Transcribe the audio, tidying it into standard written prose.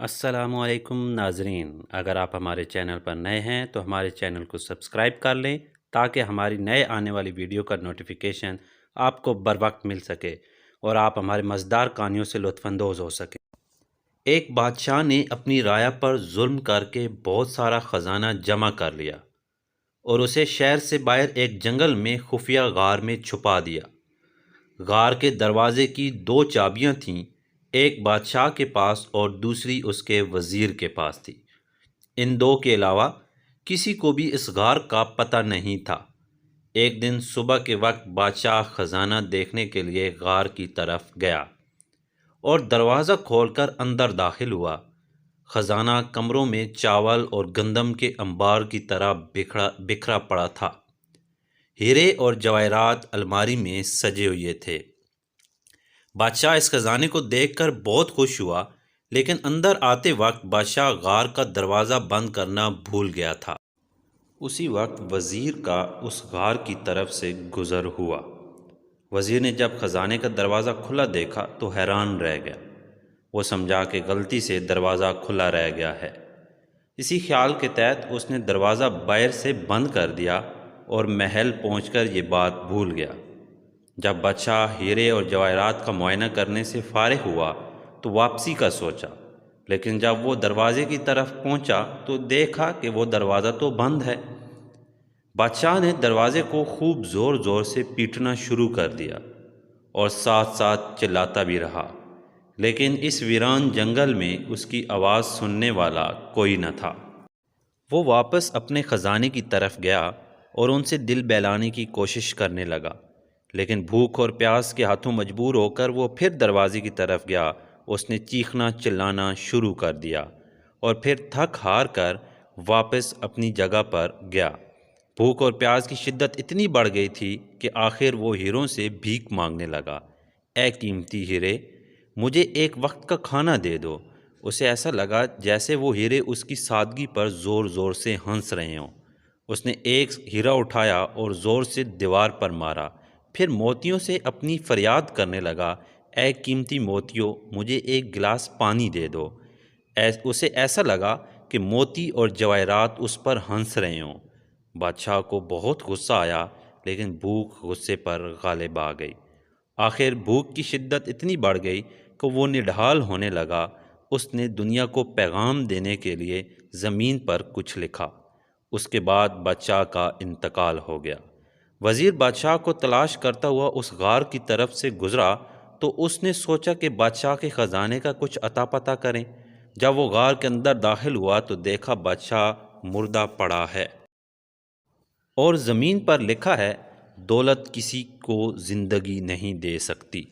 السلام علیکم ناظرین، اگر آپ ہمارے چینل پر نئے ہیں تو ہمارے چینل کو سبسکرائب کر لیں تاکہ ہماری نئے آنے والی ویڈیو کا نوٹیفیکیشن آپ کو بر وقت مل سکے اور آپ ہمارے مزیدار کہانیوں سے لطف اندوز ہو سکیں۔ ایک بادشاہ نے اپنی رعایا پر ظلم کر کے بہت سارا خزانہ جمع کر لیا اور اسے شہر سے باہر ایک جنگل میں خفیہ غار میں چھپا دیا۔ غار کے دروازے کی دو چابیاں تھیں، ایک بادشاہ کے پاس اور دوسری اس کے وزیر کے پاس تھی۔ ان دو کے علاوہ کسی کو بھی اس غار کا پتہ نہیں تھا۔ ایک دن صبح کے وقت بادشاہ خزانہ دیکھنے کے لیے غار کی طرف گیا اور دروازہ کھول کر اندر داخل ہوا۔ خزانہ کمروں میں چاول اور گندم کے انبار کی طرح بکھرا پڑا تھا۔ ہیرے اور جواہرات الماری میں سجے ہوئے تھے۔ بادشاہ اس خزانے کو دیکھ کر بہت خوش ہوا، لیکن اندر آتے وقت بادشاہ غار کا دروازہ بند کرنا بھول گیا تھا۔ اسی وقت وزیر کا اس غار کی طرف سے گزر ہوا۔ وزیر نے جب خزانے کا دروازہ کھلا دیکھا تو حیران رہ گیا۔ وہ سمجھا کہ غلطی سے دروازہ کھلا رہ گیا ہے۔ اسی خیال کے تحت اس نے دروازہ باہر سے بند کر دیا اور محل پہنچ کر یہ بات بھول گیا۔ جب بادشاہ ہیرے اور جواہرات کا معائنہ کرنے سے فارغ ہوا تو واپسی کا سوچا، لیکن جب وہ دروازے کی طرف پہنچا تو دیکھا کہ وہ دروازہ تو بند ہے۔ بادشاہ نے دروازے کو خوب زور زور سے پیٹنا شروع کر دیا اور ساتھ ساتھ چلاتا بھی رہا، لیکن اس ویران جنگل میں اس کی آواز سننے والا کوئی نہ تھا۔ وہ واپس اپنے خزانے کی طرف گیا اور ان سے دل بہلانے کی کوشش کرنے لگا، لیکن بھوک اور پیاس کے ہاتھوں مجبور ہو کر وہ پھر دروازے کی طرف گیا۔ اس نے چیخنا چلانا شروع کر دیا اور پھر تھک ہار کر واپس اپنی جگہ پر گیا۔ بھوک اور پیاس کی شدت اتنی بڑھ گئی تھی کہ آخر وہ ہیروں سے بھیک مانگنے لگا۔ اے قیمتی ہیرے، مجھے ایک وقت کا کھانا دے دو۔ اسے ایسا لگا جیسے وہ ہیرے اس کی سادگی پر زور زور سے ہنس رہے ہوں۔ اس نے ایک ہیرا اٹھایا اور زور سے دیوار پر مارا، پھر موتیوں سے اپنی فریاد کرنے لگا، اے قیمتی موتیوں، مجھے ایک گلاس پانی دے دو۔ اسے ایسا لگا کہ موتی اور جواہرات اس پر ہنس رہے ہوں۔ بادشاہ کو بہت غصہ آیا، لیکن بھوک غصے پر غالب آ گئی۔ آخر بھوک کی شدت اتنی بڑھ گئی کہ وہ نڈھال ہونے لگا۔ اس نے دنیا کو پیغام دینے کے لیے زمین پر کچھ لکھا۔ اس کے بعد بادشاہ کا انتقال ہو گیا۔ وزیر بادشاہ کو تلاش کرتا ہوا اس غار کی طرف سے گزرا تو اس نے سوچا کہ بادشاہ کے خزانے کا کچھ اتا پتہ کریں۔ جب وہ غار کے اندر داخل ہوا تو دیکھا بادشاہ مردہ پڑا ہے اور زمین پر لکھا ہے، دولت کسی کو زندگی نہیں دے سکتی۔